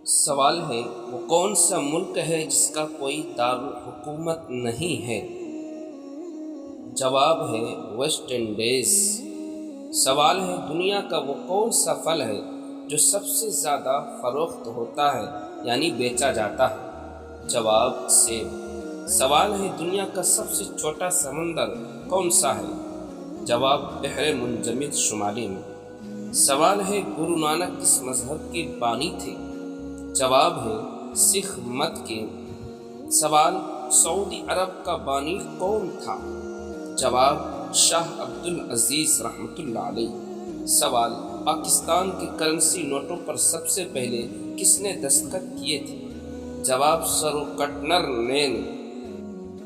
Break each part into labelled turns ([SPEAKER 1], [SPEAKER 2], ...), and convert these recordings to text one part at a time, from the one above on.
[SPEAKER 1] سوال ہے وہ کون سا ملک ہے جس کا کوئی دارالحکومت نہیں ہے؟ جواب ہے ویسٹ انڈیز۔ سوال ہے دنیا کا وہ کون سا پھل ہے جو سب سے زیادہ فروخت ہوتا ہے یعنی بیچا جاتا ہے؟ جواب سیب۔ سوال ہے دنیا کا سب سے چھوٹا سمندر کون سا ہے؟ جواب بحر منجمد شمالی میں۔ سوال ہے گرو نانک کس مذہب کے بانی تھے؟ جواب ہے سکھ مت کے۔ سوال سعودی عرب کا بانی کون تھا؟ جواب شاہ عبد العزیز رحمۃ اللہ علیہ۔ سوال پاکستان کے کرنسی نوٹوں پر سب سے پہلے کس نے دستخط کیے تھے؟ جواب سر کٹنر نے۔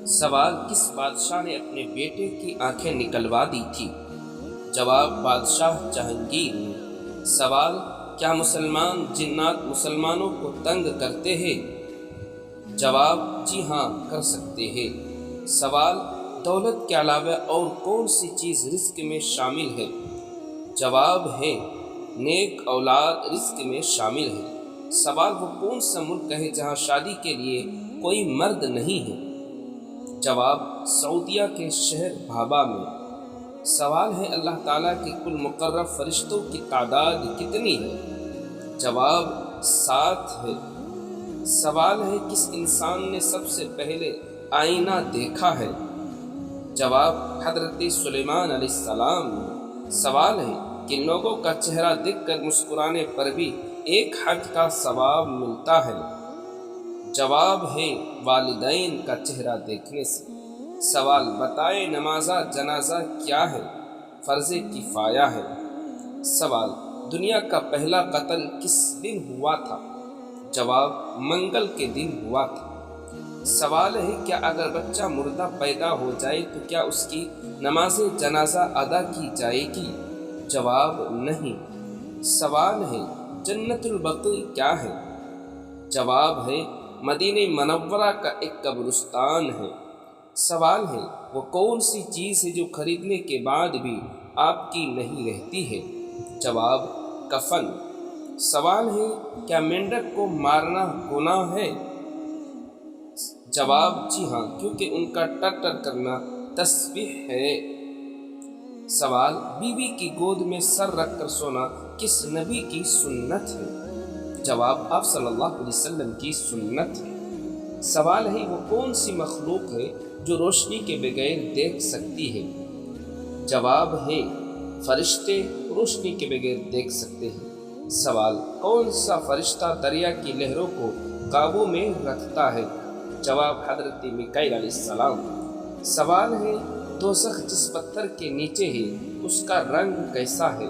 [SPEAKER 1] سوال کس بادشاہ نے اپنے بیٹے کی آنکھیں نکلوا دی تھی؟ جواب بادشاہ جہانگیر نے۔ سوال کیا مسلمان جنات مسلمانوں کو تنگ کرتے ہیں؟ جواب جی ہاں کر سکتے ہیں۔ سوال دولت کے علاوہ اور کون سی چیز رزق میں شامل ہے؟ جواب ہے نیک اولاد رزق میں شامل ہے۔ سوال وہ کون سا ملک ہے جہاں شادی کے لیے کوئی مرد نہیں ہے؟ جواب سعودیہ کے شہر بھابا میں۔ سوال ہے اللہ تعالیٰ کے کل مقرب فرشتوں کی تعداد کتنی ہے؟ جواب 7 ہے۔ سوال ہے کس انسان نے سب سے پہلے آئینہ دیکھا ہے؟ جواب حضرت سلیمان علیہ السلام نے۔ سوال ہے کہ لوگوں کا چہرہ دیکھ کر مسکرانے پر بھی ایک حج کا ثواب ملتا ہے؟ جواب ہے والدین کا چہرہ دیکھنے سے۔ سوال بتائے نماز جنازہ کیا ہے؟ فرض کفایہ ہے۔ سوال دنیا کا پہلا قتل کس دن ہوا تھا؟ جواب منگل کے دن ہوا تھا۔ سوال ہے کیا اگر بچہ مردہ پیدا ہو جائے تو کیا اس کی نماز جنازہ ادا کی جائے گی؟ جواب نہیں۔ سوال ہے جنت البقیع کیا ہے؟ جواب ہے مدینہ منورہ کا ایک قبرستان ہے۔ سوال ہے وہ کون سی چیز ہے جو خریدنے کے بعد بھی آپ کی نہیں رہتی ہے؟ جواب کفن۔ سوال ہے کیا مینڈک کو مارنا گناہ ہے؟ جواب جی ہاں کیونکہ ان کا ٹر ٹر کرنا تسبیح ہے۔ سوال بیوی کی گود میں سر رکھ کر سونا کس نبی کی سنت ہے؟ جواب آپ صلی اللہ علیہ وسلم کی سنت ہے۔ سوال ہے وہ کون سی مخلوق ہے جو روشنی کے بغیر دیکھ سکتی ہے؟ جواب ہے فرشتے روشنی کے بغیر دیکھ سکتے ہیں۔ سوال کون سا فرشتہ دریا کی لہروں کو قابو میں رکھتا ہے؟ جواب حضرت میکائیل علیہ السلام۔ سوال ہے دوزخ جس پتھر کے نیچے ہے اس کا رنگ کیسا ہے؟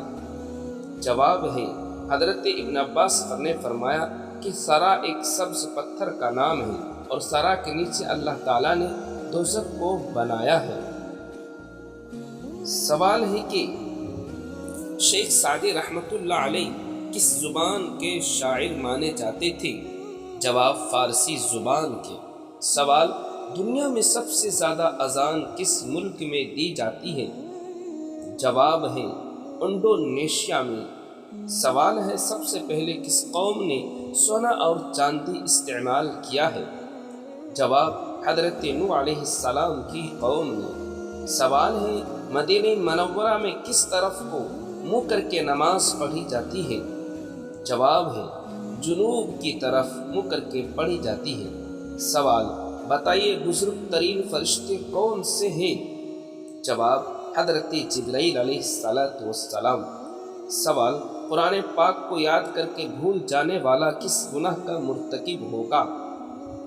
[SPEAKER 1] جواب ہے حضرت ابن عباس نے فرمایا کہ سرا ایک سبز پتھر کا نام ہے اور سرا کے نیچے اللہ تعالیٰ نے دوزخ کو بنایا ہے۔ سوال ہے کہ شیخ سعدی رحمۃ اللہ علیہ کس زبان کے شاعر مانے جاتے تھے؟ جواب فارسی زبان کے۔ سوال دنیا میں سب سے زیادہ اذان کس ملک میں دی جاتی ہے؟ جواب ہے انڈونیشیا میں۔ سوال ہے سب سے پہلے کس قوم نے سونا اور چاندی استعمال کیا ہے؟ جواب حضرت نوح علیہ السلام کی قوم نے۔ سوال ہے مدینہ منورہ میں کس طرف کو منہ کر کے نماز پڑھی جاتی ہے؟ جواب ہے جنوب کی طرف منہ کر کے پڑھی جاتی ہے۔ سوال بتائیے بزرگ ترین فرشتے کون سے ہیں؟ جواب حضرت جبرائیل علیہ السلام۔ سوال قرآن پاک کو یاد کر کے بھول جانے والا کس گناہ کا مرتکب ہوگا؟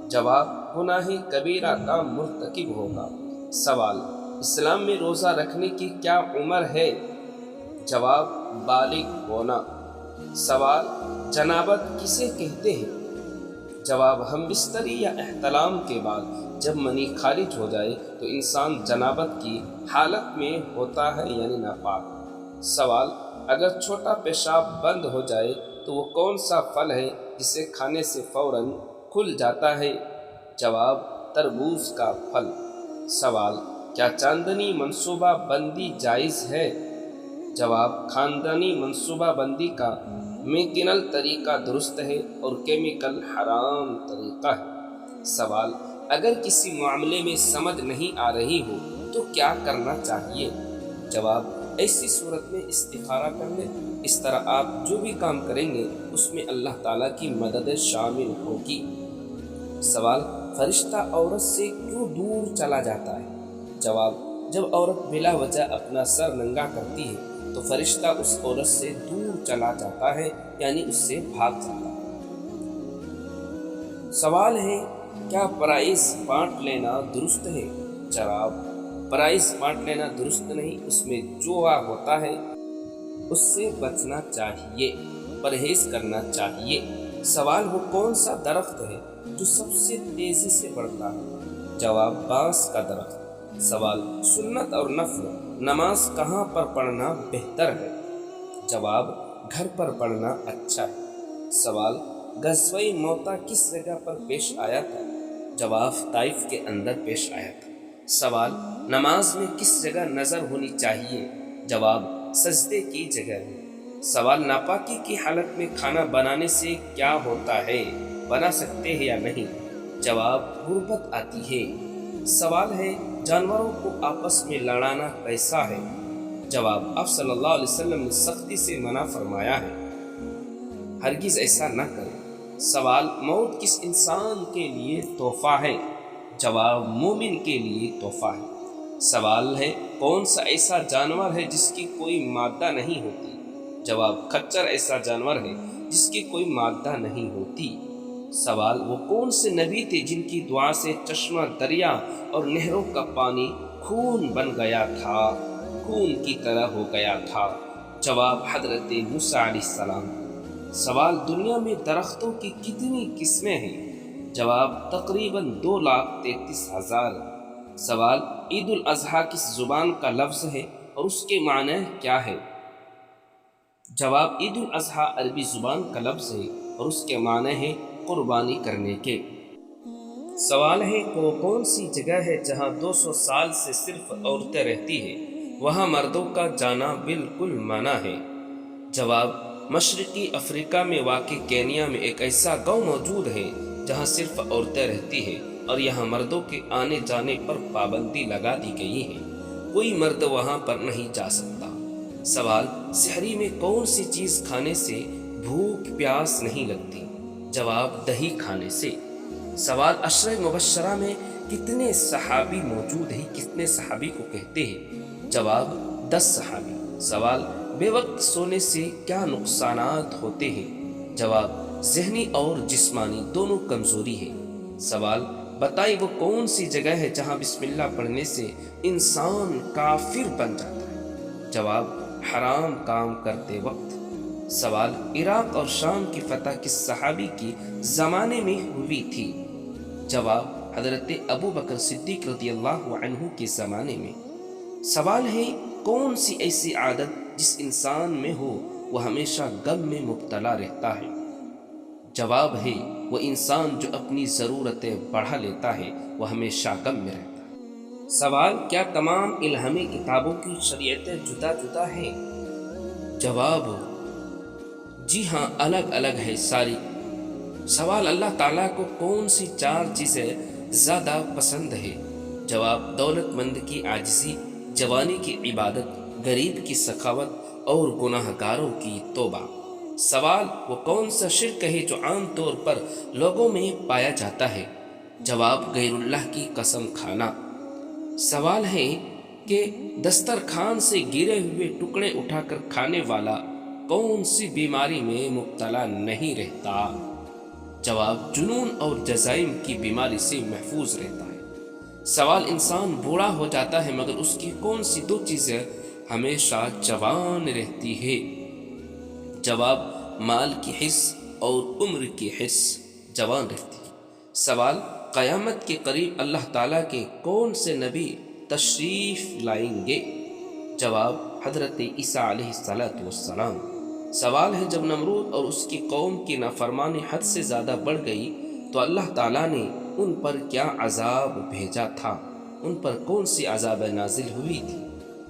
[SPEAKER 1] جواب گناہ کبیرہ کا مرتکب ہوگا۔ سوال اسلام میں روزہ رکھنے کی کیا عمر ہے؟ جواب بالغ ہونا۔ سوال جنابت کسے کہتے ہیں؟ جواب ہم بستری یا احتلام کے بعد جب منی خارج ہو جائے تو انسان جنابت کی حالت میں ہوتا ہے یعنی ناپاک۔ سوال اگر چھوٹا پیشاب بند ہو جائے تو وہ کون سا پھل ہے جسے کھانے سے فوراً کھل جاتا ہے؟ جواب تربوز کا پھل۔ سوال کیا چاندنی منصوبہ بندی جائز ہے؟ جواب خاندانی منصوبہ بندی کا میکینل طریقہ درست ہے اور کیمیکل حرام طریقہ ہے۔ سوال: اگر کسی معاملے میں سمجھ نہیں آ رہی ہو تو کیا کرنا چاہیے؟ جواب: ایسی صورت میں استخارہ کر لیں۔ اس طرح آپ جو بھی کام کریں گے اس میں اللہ تعالیٰ کی مدد شامل ہوگی۔ سوال: فرشتہ عورت سے کیوں دور چلا جاتا ہے؟ جواب: جب عورت بلا وجہ اپنا سر ننگا کرتی ہے تو فرشتہ اس عورت سے دور چلا جاتا ہے، یعنی اس سے بھاگ جاتا ہے۔ سوال ہے: کیا پرائز بانٹ لینا درست ہے؟ جواب: پرائز بانٹ لینا درست نہیں، اس میں جوا ہوتا ہے، اس سے بچنا چاہیے، پرہیز کرنا چاہیے۔ سوال: وہ کون سا درخت ہے جو سب سے تیزی سے بڑھتا ہے؟ جواب: بانس کا درخت۔ سوال: سنت اور نفل نماز کہاں پر پڑھنا بہتر ہے؟ جواب: گھر پر پڑھنا اچھا ہے۔ سوال: غزوہ موتا کس جگہ پر پیش آیا تھا؟ جواب: طائف کے اندر پیش آیا تھا۔ سوال: نماز میں کس جگہ نظر ہونی چاہیے؟ جواب: سجدے کی جگہ میں۔ سوال: ناپاکی کی حالت میں کھانا بنانے سے کیا ہوتا ہے؟ بنا سکتے ہیں یا نہیں؟ جواب: غربت آتی ہے۔ سوال ہے: جانوروں کو آپس میں لڑانا کیسا ہے؟ جواب: آپ صلی اللہ علیہ وسلم نے سختی سے منع فرمایا ہے، ہرگز ایسا نہ کریں۔ سوال: موت کس انسان کے لیے تحفہ ہے؟ جواب: مومن کے لیے تحفہ ہے۔ سوال ہے: کون سا ایسا جانور ہے جس کی کوئی مادہ نہیں ہوتی؟ جواب: خچر ایسا جانور ہے جس کی کوئی مادہ نہیں ہوتی۔ سوال: وہ کون سے نبی تھے جن کی دعا سے چشمہ دریا اور نہروں کا پانی خون بن گیا تھا، خون کی طرح ہو گیا تھا؟ جواب: حضرت موسیٰ علیہ السلام۔ سوال: دنیا میں درختوں کی کتنی قسمیں ہیں؟ جواب: تقریباً 2,33,000۔ سوال: عید الاضحیٰ کس زبان کا لفظ ہے اور اس کے معنی کیا ہے؟ جواب: عید الاضحیٰ عربی زبان کا لفظ ہے اور اس کے معنی ہے قربانی کرنے کے۔ سوال ہے: وہ کون سی جگہ ہے جہاں 200 سال سے صرف عورتیں رہتی ہیں، وہاں مردوں کا جانا بالکل منع ہے؟ جواب: مشرقی افریقہ میں واقع کینیا میں ایک ایسا گاؤں موجود ہے جہاں صرف عورتیں رہتی ہیں اور یہاں مردوں کے آنے جانے پر پابندی لگا دی گئی ہے، کوئی مرد وہاں پر نہیں جا سکتا۔ سوال: سحری میں کون سی چیز کھانے سے بھوک پیاس نہیں لگتی؟ جواب: دہی کھانے سے۔ سوال: عشرہ مبشرہ میں کتنے صحابی موجود ہیں، کتنے صحابی کو کہتے ہیں؟ جواب: 10 صحابی۔ سوال: بے وقت سونے سے کیا نقصانات ہوتے ہیں؟ جواب: ذہنی اور جسمانی دونوں کمزوری ہے۔ سوال: بتائیں وہ کون سی جگہ ہے جہاں بسم اللہ پڑھنے سے انسان کافر بن جاتا ہے؟ جواب: حرام کام کرتے وقت۔ سوال: عراق اور شام کی فتح کس صحابی کی زمانے میں ہوئی تھی؟ جواب: حضرت ابو بکر صدیق رضی اللہ عنہ کے زمانے میں۔ سوال ہے: کون سی ایسی عادت جس انسان میں ہو وہ ہمیشہ غم میں مبتلا رہتا ہے؟ جواب ہے: وہ انسان جو اپنی ضرورتیں بڑھا لیتا ہے وہ ہمیشہ غم میں رہتا ہے۔ سوال: کیا تمام الہامی کتابوں کی شریعتیں جدا جدا ہیں؟ جواب: جی ہاں، الگ الگ ہے ساری۔ سوال: اللہ تعالیٰ کو کون سی 4 چیزیں زیادہ پسند ہے؟ جواب: دولت مند کی عاجزی، جوانی کی عبادت، غریب کی سخاوت اور گناہ گاروں کی توبہ۔ سوال: وہ کون سا شرک ہے جو عام طور پر لوگوں میں پایا جاتا ہے؟ جواب: غیر اللہ کی قسم کھانا۔ سوال ہے کہ دسترخوان سے گرے ہوئے ٹکڑے اٹھا کر کھانے والا کون سی بیماری میں مبتلا نہیں رہتا؟ جواب: جنون اور جزائم کی بیماری سے محفوظ رہتا ہے۔ سوال: انسان بوڑھا ہو جاتا ہے مگر اس کی کون سی 2 چیزیں ہمیشہ جوان رہتی ہے؟ جواب: مال کی حرص اور عمر کی حرص جوان رہتی ہے۔ سوال: قیامت کے قریب اللہ تعالیٰ کے کون سے نبی تشریف لائیں گے؟ جواب: حضرت عیسیٰ علیہ السلام۔ سوال ہے: جب نمرود اور اس کی قوم کی نافرمانی حد سے زیادہ بڑھ گئی تو اللہ تعالیٰ نے ان پر کیا عذاب بھیجا تھا؟ ان پر کون سی عذاب نازل ہوئی تھی؟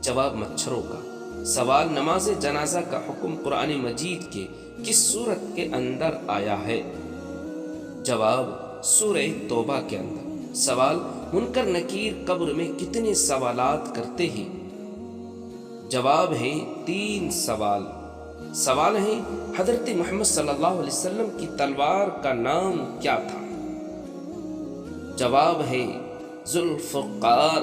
[SPEAKER 1] جواب: مچھروں کا۔ سوال نماز جنازہ کا حکم قرآن مجید کے کس سورت کے اندر آیا ہے؟ جواب سورہ توبہ کے اندر۔ سوال منکر نکیر قبر میں کتنے سوالات کرتے ہیں؟ جواب ہے 3 سوال۔ سوال ہے حضرت محمد صلی اللہ علیہ وسلم کی تلوار کا نام کیا تھا؟ جواب ہے ذوالفقار۔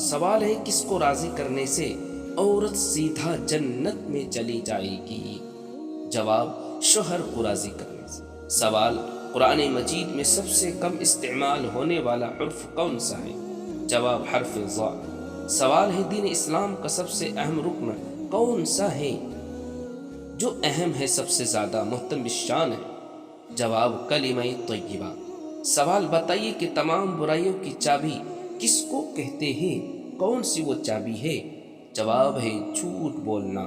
[SPEAKER 1] سوال ہے کس کو راضی کرنے سے عورت سیدھا جنت میں چلی جائے گی؟ جواب شوہر کو راضی کرنے سے۔ سوال قرآن مجید میں سب سے کم استعمال ہونے والا حرف کون سا ہے؟ جواب حرف ظا۔ سوال ہے دین اسلام کا سب سے اہم رکن کون سا ہے جو اہم ہے، سب سے زیادہ محترم الشان ہے؟ جواب کلمہ طیبہ۔ سوال بتائیے کہ تمام برائیوں کی چابی کس کو کہتے ہیں؟ کون سی وہ چابی ہے؟ جواب ہے جھوٹ بولنا۔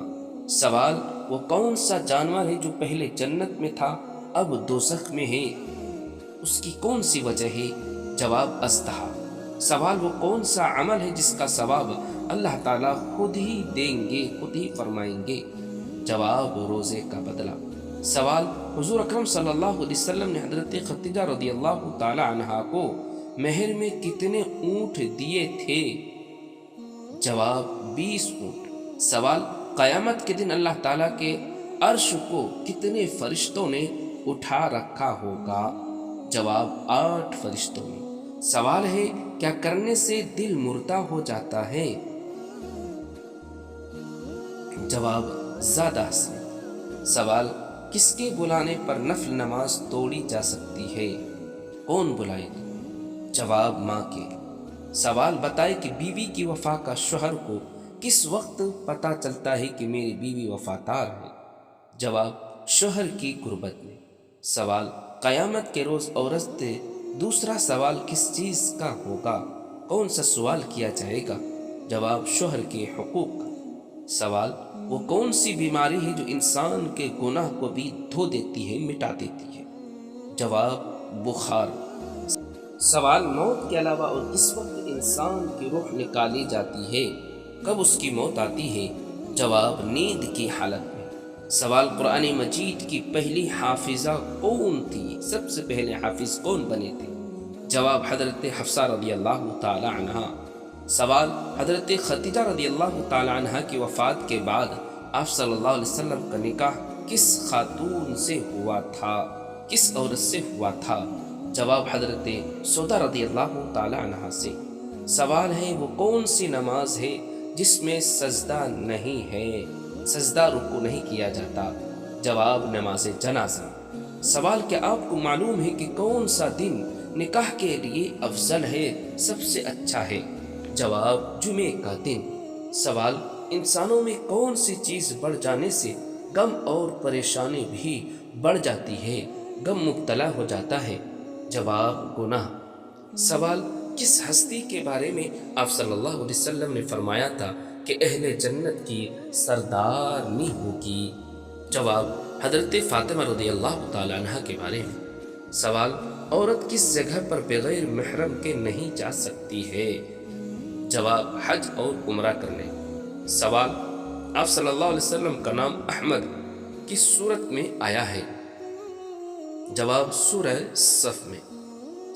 [SPEAKER 1] سوال وہ کون سا جانور ہے جو پہلے جنت میں تھا اب دوزخ میں ہے؟ اس کی کون سی وجہ ہے؟ جواب اژدہا۔ سوال وہ کون سا عمل ہے جس کا ثواب اللہ تعالیٰ خود ہی دیں گے، خود ہی فرمائیں گے؟ جواب روزے کا بدلہ۔ سوال حضور اکرم صلی اللہ علیہ وسلم نے حضرت خدیجہ رضی اللہ تعالی عنہا کو مہر میں کتنے اونٹ دیے تھے؟ جواب 20 اونٹ۔ سوال قیامت کے دن اللہ تعالیٰ کے عرش کو کتنے فرشتوں نے اٹھا رکھا ہوگا؟ جواب 8 فرشتوں نے۔ سوال ہے کیا کرنے سے دل مردہ ہو جاتا ہے؟ جواب زیادہ ہنسنا۔ سوال کس کے بلانے پر نفل نماز توڑی جا سکتی ہے؟ کون بلائے گا؟ جواب ماں کے۔ سوال بتائے کہ بیوی کی وفا کا شوہر کو کس وقت پتہ چلتا ہے کہ میری بیوی وفادار ہے؟ جواب شوہر کی غربت میں۔ سوال قیامت کے روز عورت دوسرا سوال کس چیز کا ہوگا؟ کون سا سوال کیا جائے گا؟ جواب شوہر کے حقوق کا۔ سوال وہ کون سی بیماری ہے جو انسان کے گناہ کو بھی دھو دیتی ہے، مٹا دیتی ہے؟ جواب بخار۔ سوال موت کے علاوہ اور کس وقت انسان کی روح نکالی جاتی ہے؟ کب اس کی موت آتی ہے؟ جواب نیند کی حالت میں۔ سوال قرآن مجید کی پہلی حافظہ کون تھی؟ سب سے پہلے حافظ کون بنے تھے؟ جواب حضرت حفصہ رضی اللہ تعالی عنہا۔ سوال حضرت خدیجہ رضی اللہ تعالی عنہا کی وفات کے بعد آپ صلی اللہ علیہ وسلم کا نکاح کس خاتون سے ہوا تھا؟ کس عورت سے ہوا تھا؟ جواب حضرت سودا رضی اللہ تعالی عنہا سے۔ سوال ہے وہ کون سی نماز ہے جس میں سجدہ نہیں ہے، سجدہ رکوع نہیں کیا جاتا؟ جواب نماز جنازہ۔ سوال کیا آپ کو معلوم ہے کہ کون سا دن نکاح کے لیے افضل ہے، سب سے اچھا ہے؟ جواب جمعے کا دن۔ سوال انسانوں میں کون سی چیز بڑھ جانے سے غم اور پریشانی بھی بڑھ جاتی ہے، غم مبتلا ہو جاتا ہے؟ جواب گناہ۔ سوال کس ہستی کے بارے میں آپ صلی اللہ علیہ وسلم نے فرمایا تھا کہ اہل جنت کی سردارنی ہوگی؟ جواب حضرت فاطمہ رضی اللہ تعالی عنہ کے بارے میں۔ سوال عورت کس جگہ پر بغیر محرم کے نہیں جا سکتی ہے؟ جواب حج اور عمرہ کرنے۔ سوال آپ صلی اللہ علیہ وسلم کا نام احمد کس سورت میں آیا ہے؟ جواب سورہ صف میں۔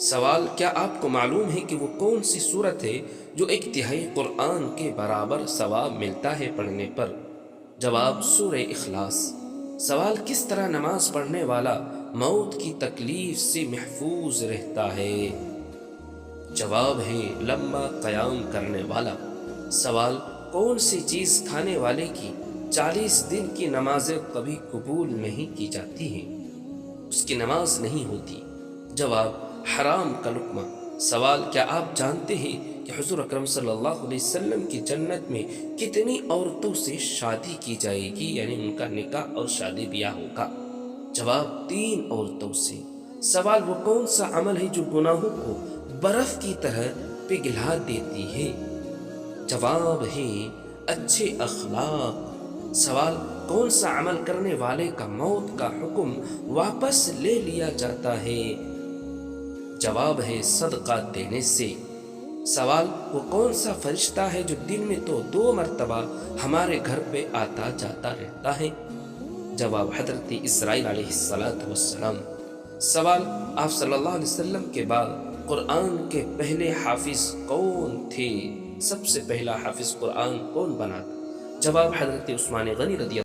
[SPEAKER 1] سوال کیا آپ کو معلوم ہے کہ وہ کون سی سورت ہے جو 1/3 قرآن کے برابر ثواب ملتا ہے پڑھنے پر؟ جواب سورہ اخلاص۔ سوال کس طرح نماز پڑھنے والا موت کی تکلیف سے محفوظ رہتا ہے؟ جواب ہے لمبا قیام کرنے والا۔ سوال کون سی چیز کھانے والے کی 40 دن کی نمازیں کبھی قبول نہیں کی جاتی ہیں، اس کی نماز نہیں ہوتی؟ جواب حرام کا لقمہ۔ سوال کیا آپ جانتے ہیں کہ حضور اکرم صلی اللہ علیہ وسلم کی جنت میں کتنی عورتوں سے شادی کی جائے گی، یعنی ان کا نکاح اور شادی بیاہ ہوگا؟ جواب 3 عورتوں سے۔ سوال وہ کون سا عمل ہے جو گناہوں کو برف کی طرح پگھلا دیتی ہے؟ جواب ہے اچھے اخلاق۔ سوال کون سا عمل کرنے والے کا موت کا حکم واپس لے لیا جاتا ہے؟ جواب ہے صدقہ دینے سے۔ سوال، وہ کون سا فرشتہ ہے جو دن میں تو 2 مرتبہ ہمارے گھر پہ آتا جاتا رہتا ہے؟ جواب، حضرت اسرائیل علیہ السلام۔ سوال، آپ صلی اللہ علیہ وسلم کے بعد قرآن کے پہلے حافظ کون تھے؟ سب سے پہلا حافظ قرآن کون بنا تھا؟ جواب، حضرت عثمان غنی رضی